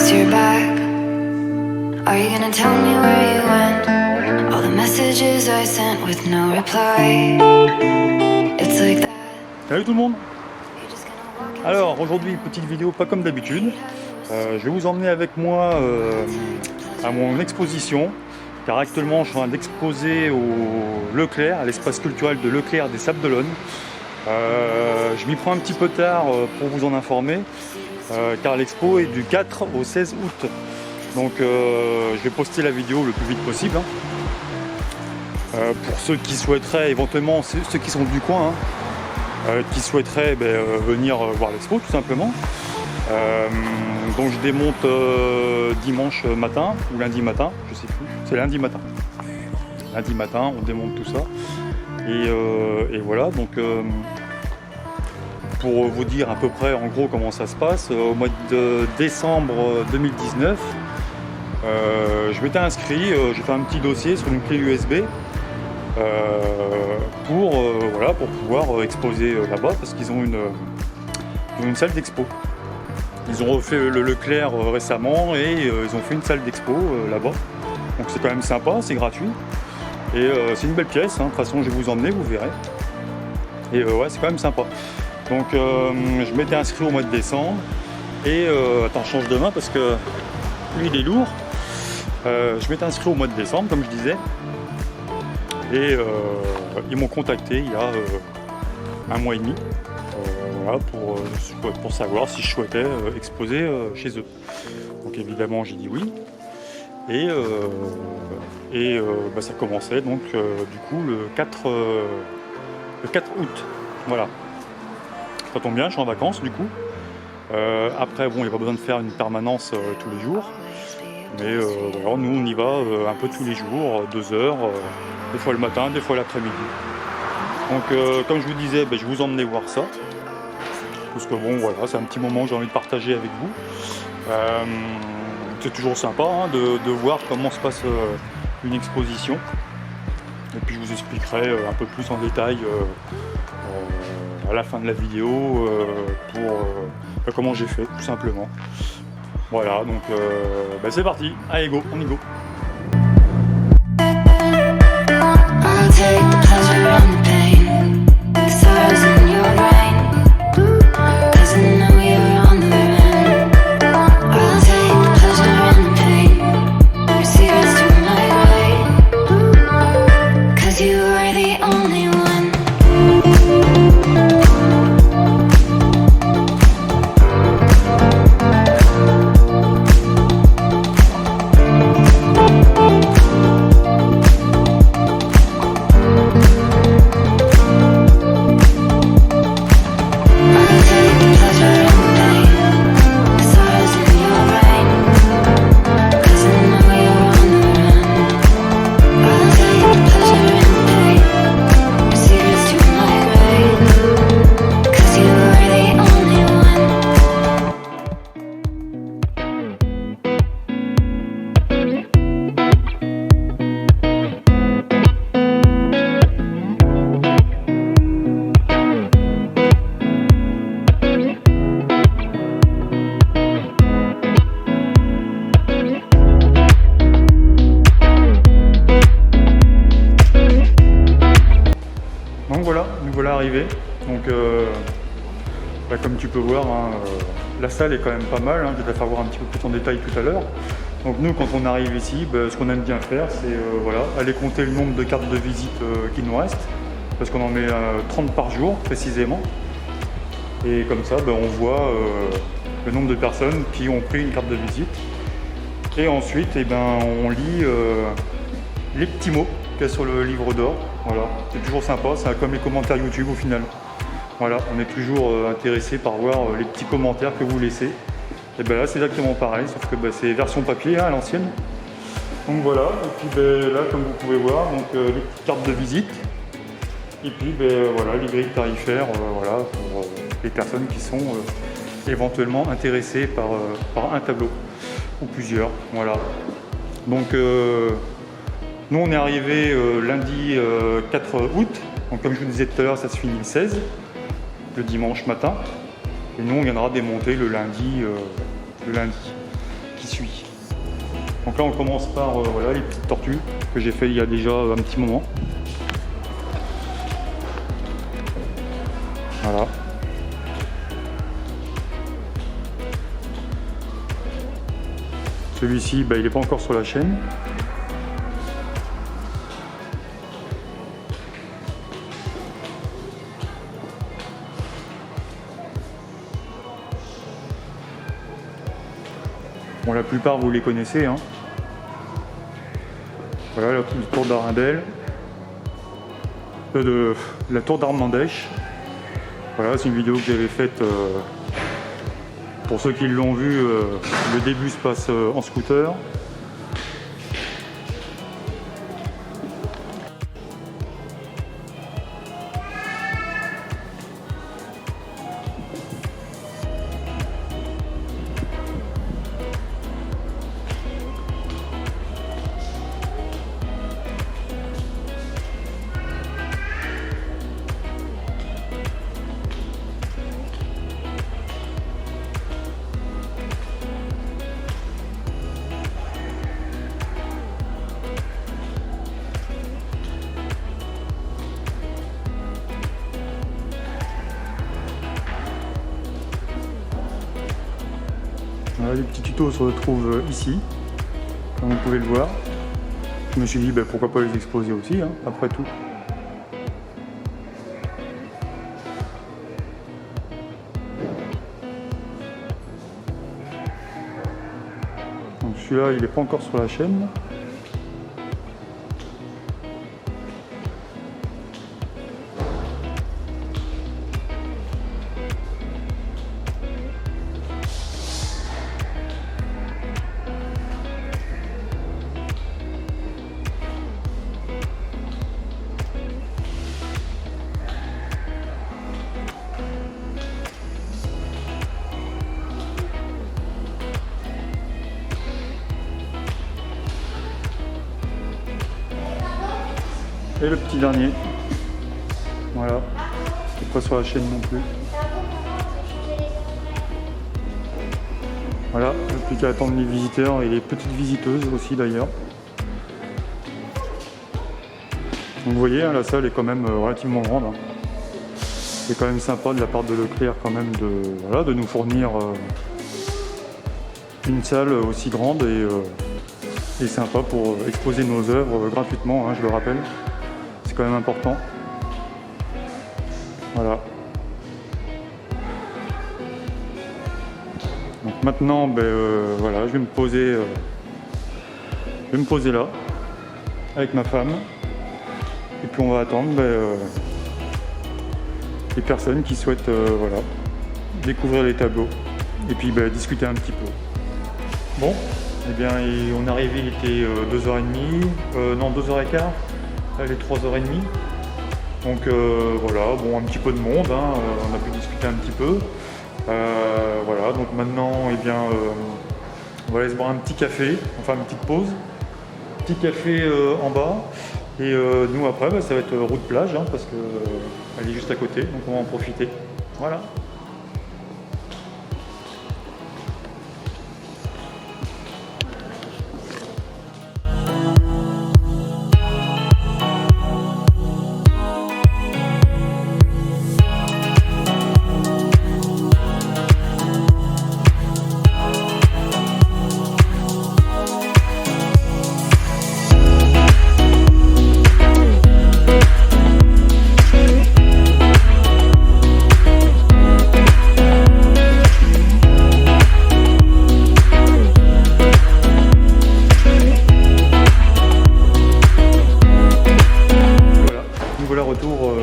guess you're back. Are you gonna tell me where you went? All the messages I sent with no reply. It's like that. Salut tout le monde. Alors aujourd'hui petite vidéo pas comme d'habitude. Je vais vous emmener avec moi à mon exposition, car actuellement je suis en train d'exposer au Leclerc, à l'espace culturel de Leclerc des Sables d'Olonne. Je m'y prends un petit peu tard pour vous en informer, car l'expo est du 4 au 16 août. Donc je vais poster la vidéo le plus vite possible. Pour ceux qui souhaiteraient, éventuellement ceux qui sont du coin, qui souhaiteraient venir voir l'expo tout simplement. Donc je démonte dimanche matin ou lundi matin, je sais plus, c'est lundi matin. Lundi matin on démonte tout ça. Et voilà, donc pour vous dire à peu près en gros comment ça se passe, au mois de décembre 2019, je m'étais inscrit, j'ai fait un petit dossier sur une clé USB pour pouvoir exposer là-bas, parce qu'ils ont une salle d'expo. Ils ont refait le Leclerc récemment et ils ont fait une salle d'expo là-bas. Donc c'est quand même sympa, c'est gratuit. Et c'est une belle pièce, de toute façon je vais vous emmener, vous verrez. Et ouais, c'est quand même sympa. Donc je m'étais inscrit au mois de décembre. Et attends, je change de main parce que lui il est lourd. Je m'étais inscrit au mois de décembre, comme je disais. Et ils m'ont contacté il y a un mois et demi. Voilà, pour savoir si je souhaitais exposer chez eux. Donc évidemment j'ai dit oui. Et ça commençait donc du coup le 4 août. Voilà. Ça tombe bien, je suis en vacances du coup. Après bon, il n'y a pas besoin de faire une permanence tous les jours. Mais voilà, nous on y va un peu tous les jours, 2 heures, des fois le matin, des fois l'après-midi. Donc comme je vous disais, je vous emmenais voir ça. Parce que bon voilà, c'est un petit moment que j'ai envie de partager avec vous. C'est toujours sympa de voir comment se passe une exposition. Et puis je vous expliquerai un peu plus en détail à la fin de la vidéo pour comment j'ai fait tout simplement. Voilà, donc c'est parti, allez go, on y go. Nous voilà arrivés. Donc comme tu peux voir, la salle est quand même pas mal. Je vais te faire voir un petit peu plus en détail tout à l'heure. Donc nous, quand on arrive ici, ce qu'on aime bien faire, c'est aller compter le nombre de cartes de visite qu'il nous reste, parce qu'on en met 30 par jour précisément. Et comme ça, on voit le nombre de personnes qui ont pris une carte de visite. Et ensuite, on lit les petits mots qu'il y a sur le livre d'or. Voilà, c'est toujours sympa, c'est comme les commentaires YouTube au final. Voilà, on est toujours intéressé par voir les petits commentaires que vous laissez. Et là c'est exactement pareil, sauf que c'est version papier à l'ancienne. Donc voilà, et puis là comme vous pouvez voir, donc, les petites cartes de visite. Et puis voilà, les grilles tarifaires voilà, pour les personnes qui sont éventuellement intéressées par un tableau ou plusieurs. Voilà. Donc nous on est arrivé lundi 4 août, donc comme je vous disais tout à l'heure, ça se finit le 16, le dimanche matin. Et nous on viendra démonter le lundi. qui suit. Donc là on commence par voilà, les petites tortues que j'ai fait il y a déjà un petit moment. Voilà. Celui-ci, il n'est pas encore sur la chaîne. Bon, la plupart vous les connaissez, hein. Voilà la petite tour d'Arundel, la tour d'Armandèche. Voilà, c'est une vidéo que j'avais faite. Pour ceux qui l'ont vu, le début se passe en scooter. Voilà, les petits tutos se retrouvent ici, comme vous pouvez le voir. Je me suis dit pourquoi pas les exposer aussi, hein, après tout. Donc celui-là il n'est pas encore sur la chaîne. Et le petit dernier, voilà, c'est pas sur la chaîne non plus. Voilà, il n'y a plus qu'à attendre les visiteurs et les petites visiteuses aussi d'ailleurs. Donc vous voyez, hein, la salle est quand même relativement grande. Hein. C'est quand même sympa de la part de Leclerc quand même de nous fournir une salle aussi grande et sympa pour exposer nos œuvres gratuitement, hein, je le rappelle. C'est quand même important. Voilà. Donc maintenant, voilà, je vais me poser là avec ma femme. Et puis on va attendre les personnes qui souhaitent voilà, découvrir les tableaux et puis discuter un petit peu. Bon, eh bien on est arrivé, il était 2h30, non 2h15. Elle est 3h30, donc voilà, bon, un petit peu de monde, hein, on a pu discuter un petit peu. Voilà, donc maintenant, eh bien, on va aller se boire un petit café, enfin une petite pause. Petit café en bas, et nous après, ça va être route plage, hein, parce qu'elle est juste à côté, donc on va en profiter. Voilà.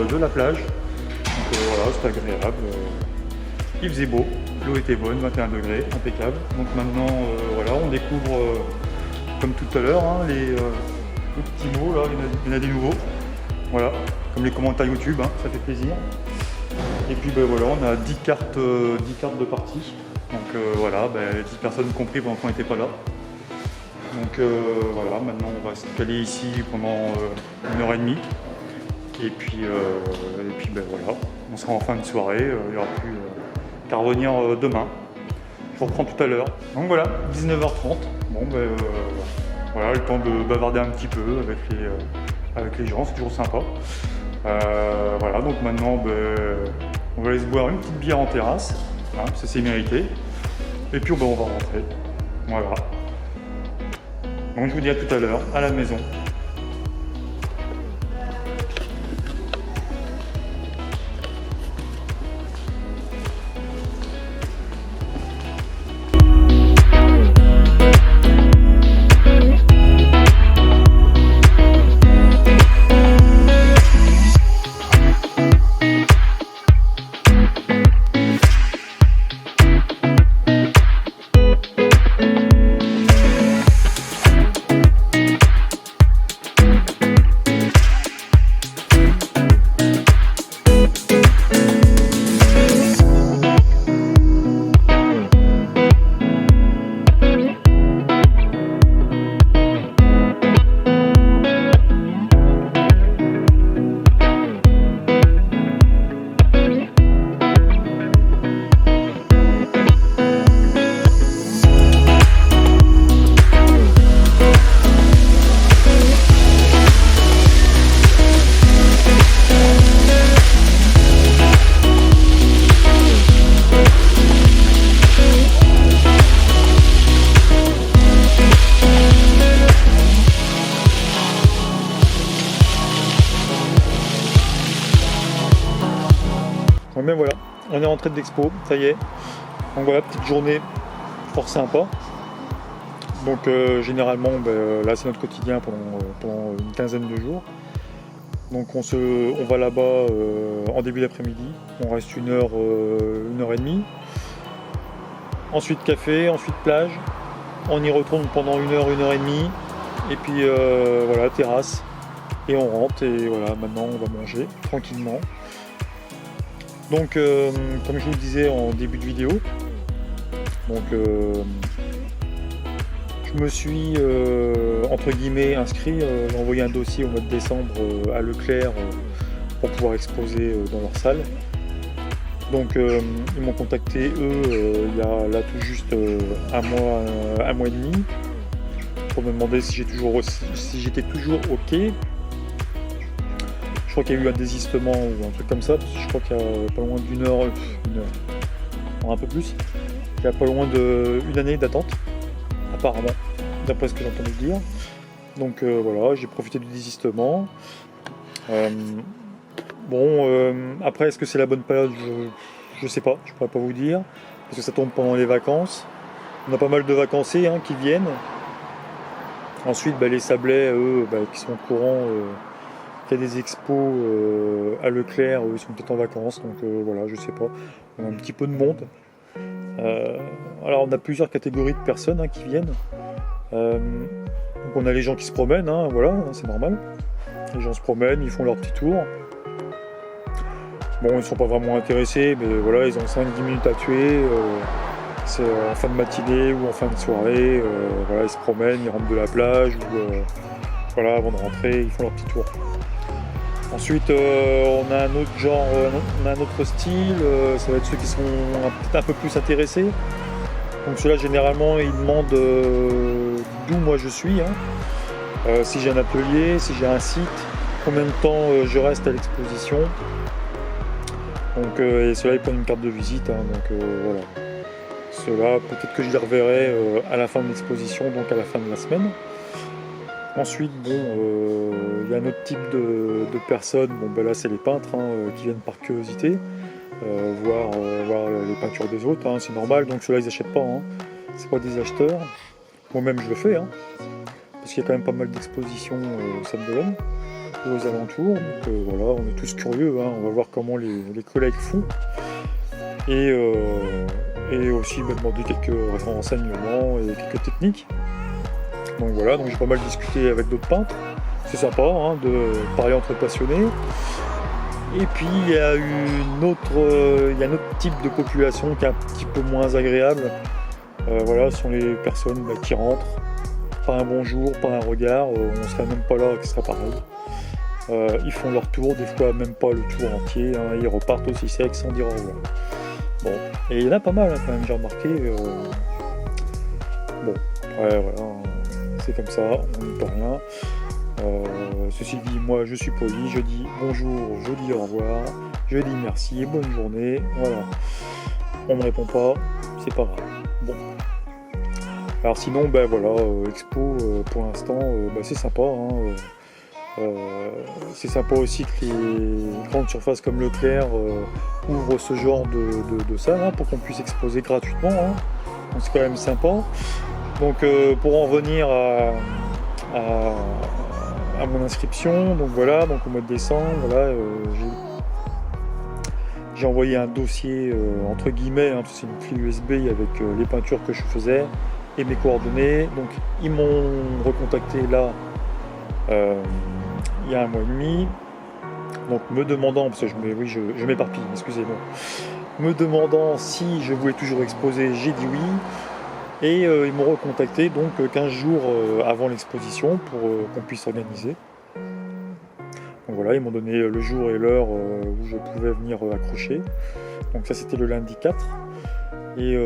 De la plage, donc voilà, c'était agréable, il faisait beau, l'eau était bonne, 21 degrés, impeccable. Donc maintenant voilà, on découvre comme tout à l'heure hein, les petits mots là, il y en a des nouveaux, voilà, comme les commentaires YouTube, hein, ça fait plaisir. Et puis voilà, on a 10 cartes de partie, donc voilà, 10 personnes compris pendant qu'on n'était pas là. Donc voilà, maintenant on va se caler ici pendant 1h30. Et puis voilà, on sera en fin de soirée, il n'y aura plus qu'à revenir demain. je vous reprends tout à l'heure. Donc voilà, 19h30. Bon, voilà, le temps de bavarder un petit peu avec les gens, c'est toujours sympa. Voilà, donc maintenant, on va aller se boire une petite bière en terrasse, hein, ça c'est mérité. Et puis on va rentrer. Voilà. Donc je vous dis à tout à l'heure, à la maison. Mais voilà, on est rentré de l'expo, ça y est. Donc voilà, petite journée fort sympa. Donc généralement, là c'est notre quotidien pendant une quinzaine de jours. Donc on va là-bas en début d'après-midi. On reste une heure et demie. Ensuite café, ensuite plage. On y retourne pendant une heure et demie. Et puis voilà, terrasse. Et on rentre et voilà, maintenant on va manger tranquillement. Donc comme je vous le disais en début de vidéo, donc je me suis entre guillemets inscrit, j'ai envoyé un dossier au mois de décembre à Leclerc pour pouvoir exposer dans leur salle. Donc ils m'ont contacté eux il y a là tout juste un mois et demi pour me demander si j'étais toujours ok. Je crois qu'il y a eu un désistement ou un truc comme ça, parce que je crois qu'il y a pas loin d'une heure, un peu plus, il y a pas loin d'une année d'attente, apparemment, d'après ce que j'ai entendu dire. Donc voilà, j'ai profité du désistement. Après, est-ce que c'est la bonne période? Je sais pas, je pourrais pas vous dire, parce que ça tombe pendant les vacances. On a pas mal de vacanciers qui viennent. Ensuite, les Sablais, eux, qui sont au courant qu'il y a des expos à Leclerc, ils sont peut-être en vacances, donc voilà, je sais pas. On a un petit peu de monde. Alors on a plusieurs catégories de personnes qui viennent. Donc on a les gens qui se promènent, voilà, c'est normal. Les gens se promènent, ils font leur petit tour. Bon, ils sont pas vraiment intéressés, mais voilà, ils ont 5-10 minutes à tuer. C'est en fin de matinée ou en fin de soirée. Voilà, ils se promènent, ils rentrent de la plage ou voilà, avant de rentrer, ils font leur petit tour. Ensuite, on a un autre genre, on a un autre style, ça va être ceux qui sont peut-être un peu plus intéressés. Donc ceux-là, généralement, ils demandent d'où moi je suis, si j'ai un atelier, si j'ai un site, combien de temps je reste à l'exposition. Donc et ceux-là, ils prennent une carte de visite, donc voilà. Ceux-là, peut-être que je les reverrai à la fin de l'exposition, donc à la fin de la semaine. Ensuite, il y a un autre type de personnes, là c'est les peintres qui viennent par curiosité, voir les peintures des autres, c'est normal, donc ceux-là ils n'achètent pas, c'est pas des acheteurs. Moi-même je le fais, parce qu'il y a quand même pas mal d'expositions au Sable-d'Olonne, aux alentours, donc voilà, on est tous curieux, on va voir comment les collègues font, et aussi me demander quelques renseignements et quelques techniques. Donc voilà, donc j'ai pas mal discuté avec d'autres peintres, c'est sympa de parler entre passionnés. Et puis il y a un autre type de population qui est un petit peu moins agréable. Voilà, ce sont les personnes qui rentrent, pas un bonjour, pas un regard, on serait même pas là que ce serait pareil. Ils font leur tour, des fois même pas le tour entier, ils repartent aussi secs sans dire au revoir. Bon. Et il y en a pas mal hein, quand même, j'ai remarqué. Bon, ouais, voilà, c'est comme ça, on n'y peut rien. Ceci dit, moi je suis poli, je dis bonjour, je dis au revoir, je dis merci, bonne journée, voilà. On me répond pas, c'est pas grave. Bon. Alors sinon, ben voilà, Expo pour l'instant, c'est sympa. Hein, c'est sympa aussi que les grandes surfaces comme Leclerc ouvrent ce genre de salle hein, pour qu'on puisse exposer gratuitement. Hein. Donc c'est quand même sympa. Donc pour en revenir à mon inscription, donc voilà, donc au mois de décembre, voilà, j'ai envoyé un dossier entre guillemets, hein, c'est une clé USB avec les peintures que je faisais et mes coordonnées. Donc ils m'ont recontacté là il y a un mois et demi, donc me demandant, parce que je m'éparpille, excusez-moi, me demandant si je voulais toujours exposer, j'ai dit oui. Et ils m'ont recontacté donc 15 jours avant l'exposition pour qu'on puisse organiser. Donc voilà, ils m'ont donné le jour et l'heure où je pouvais venir accrocher. Donc ça c'était le lundi 4. Et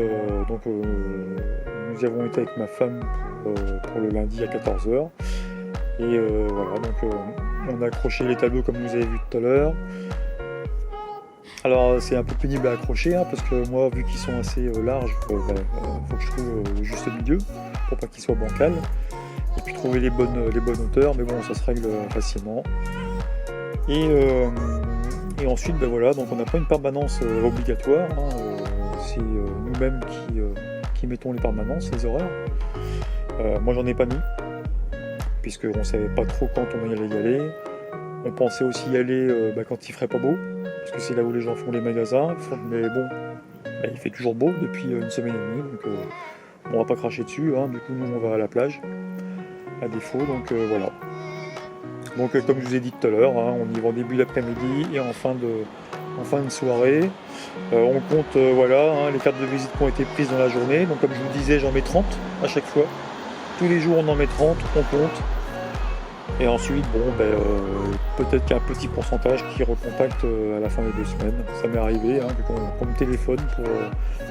donc nous y avons été avec ma femme pour le lundi à 14h. Et voilà, donc on a accroché les tableaux comme vous avez vu tout à l'heure. Alors c'est un peu pénible à accrocher hein, parce que moi vu qu'ils sont assez larges, faut que je trouve juste milieu pour pas qu'ils soient bancals et puis trouver les bonnes hauteurs, mais bon ça se règle facilement. Et ensuite voilà, donc on n'a pas une permanence obligatoire, hein, c'est nous-mêmes qui mettons les permanences, les horaires. Moi j'en ai pas mis puisqu'on savait pas trop quand on allait y aller. On pensait aussi y aller quand il ferait pas beau, parce que c'est là où les gens font les magasins, mais bon, il fait toujours beau depuis une semaine et demie, donc on va pas cracher dessus, hein. Du coup nous on va à la plage, à défaut, donc voilà. Donc comme je vous ai dit tout à l'heure, hein, on y va en début d'après-midi et en fin de soirée. On compte voilà, hein, les cartes de visite qui ont été prises dans la journée, donc comme je vous disais j'en mets 30 à chaque fois. Tous les jours on en met 30, on compte. Et ensuite, peut-être qu'il y a un petit pourcentage qui recontacte à la fin des 2 semaines. Ça m'est arrivé, hein, qu'on me téléphone pour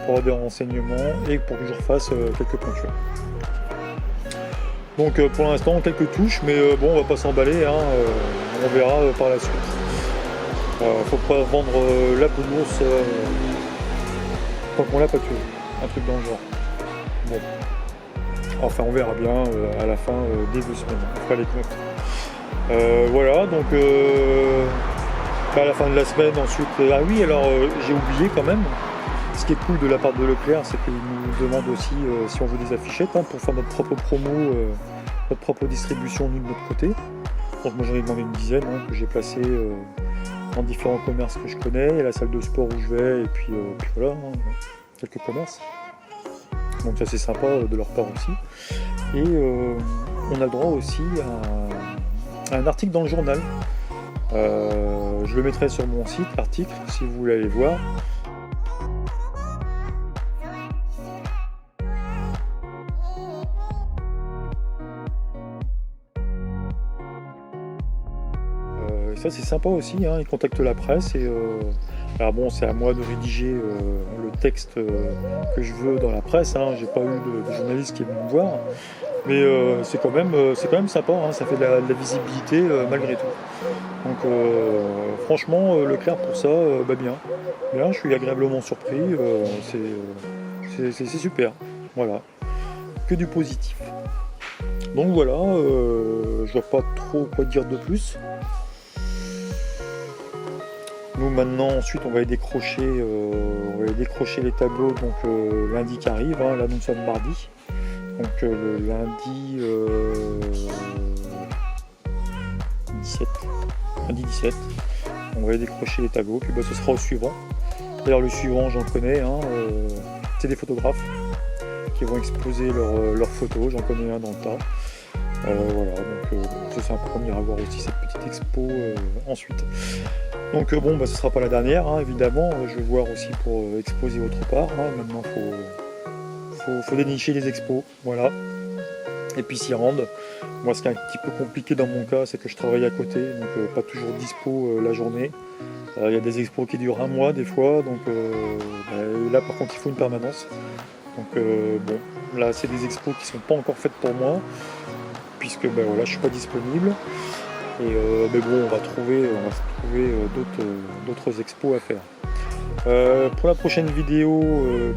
avoir des renseignements et pour que je refasse quelques peintures. Donc pour l'instant, quelques touches, mais on va pas s'emballer, hein, on verra par la suite. Faut pas vendre la peau de l'ours tant qu'on l'a pas tué, un truc dans le genre. Bon. Enfin, on verra bien à la fin des 2 semaines, on fera les comptes. Voilà, donc à la fin de la semaine, ensuite. Ah oui, alors j'ai oublié quand même. Ce qui est cool de la part de Leclerc, c'est qu'ils nous demandent aussi si on veut des affichettes hein, pour faire notre propre promo, notre propre distribution nous de notre côté. Donc moi j'en ai demandé une dizaine hein, que j'ai placé dans différents commerces que je connais, et la salle de sport où je vais, et puis voilà, hein, quelques commerces. Donc ça c'est sympa de leur part aussi. Et on a le droit aussi à un article dans le journal. Je le mettrai sur mon site, l'article, si vous voulez aller voir. Ça c'est sympa aussi, hein, ils contactent la presse et alors bon c'est à moi de rédiger le texte que je veux dans la presse, hein. J'ai pas eu de journaliste qui est venu me voir, mais c'est quand même sympa, hein. Ça fait de la visibilité malgré tout. Donc franchement Leclerc pour ça, bien, je suis agréablement surpris, c'est super, voilà, que du positif. Donc voilà, je vois pas trop quoi dire de plus. Nous maintenant ensuite on va aller décrocher les tableaux donc lundi qui arrive, hein, là nous sommes mardi. Donc le lundi 17. On va aller décrocher les tableaux, puis ce sera au suivant. D'ailleurs le suivant j'en connais, hein, c'est des photographes qui vont exposer leurs photos, j'en connais un dans le tas. Voilà, donc c'est sympa, on ira voir aussi cette petite expo ensuite. Donc ce sera pas la dernière, hein, évidemment, je vais voir aussi pour exposer autre part, hein. Maintenant faut dénicher les expos, voilà, et puis s'y rendre. Moi, ce qui est un petit peu compliqué dans mon cas, c'est que je travaille à côté, donc pas toujours dispo la journée. Il y a des expos qui durent un mois des fois, donc là par contre il faut une permanence. Donc bon, là c'est des expos qui sont pas encore faites pour moi, puisque voilà, je suis pas disponible. Et mais bon, on va trouver d'autres expos à faire. Pour la prochaine vidéo,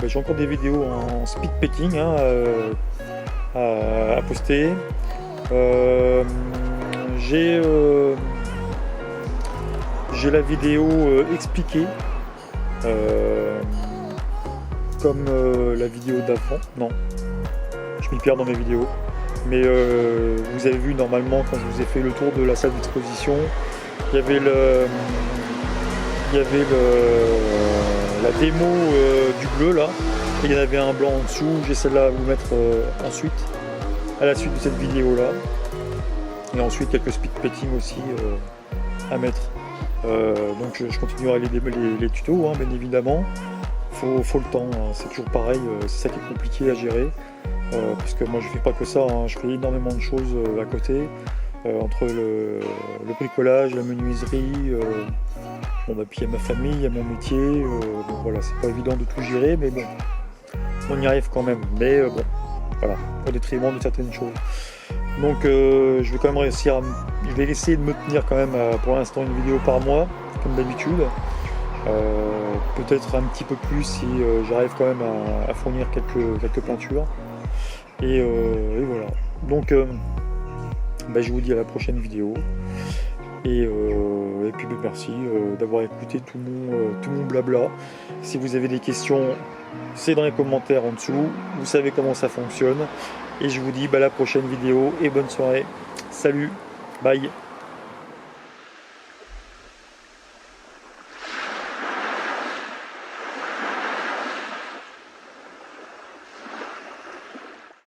j'ai encore des vidéos en speed packing à poster. J'ai la vidéo expliquée comme la vidéo d'avant. Non, je m'y perds dans mes vidéos. Mais vous avez vu normalement quand je vous ai fait le tour de la salle d'exposition, il y avait la démo du bleu là, et il y en avait un blanc en dessous. J'ai celle-là à vous mettre ensuite, à la suite de cette vidéo là. Et ensuite quelques speed painting aussi à mettre. Donc je continuerai les tutos, hein, bien évidemment. Faut le temps, hein. C'est toujours pareil, c'est ça qui est compliqué à gérer. Parce que moi je fais pas que ça, hein. Je fais énormément de choses à côté, entre le bricolage, la menuiserie, puis il y a ma famille, il y a mon métier, donc voilà, c'est pas évident de tout gérer, mais bon, on y arrive quand même, mais bon, voilà, au détriment de certaines choses. Donc je vais quand même je vais essayer de me tenir quand même pour l'instant une vidéo par mois, comme d'habitude. Peut-être un petit peu plus si j'arrive quand même à fournir quelques peintures. Et voilà. Donc je vous dis à la prochaine vidéo. Et puis merci d'avoir écouté tout mon blabla. Si vous avez des questions, c'est dans les commentaires en dessous. Vous savez comment ça fonctionne. Et je vous dis à la prochaine vidéo et bonne soirée. Salut, bye.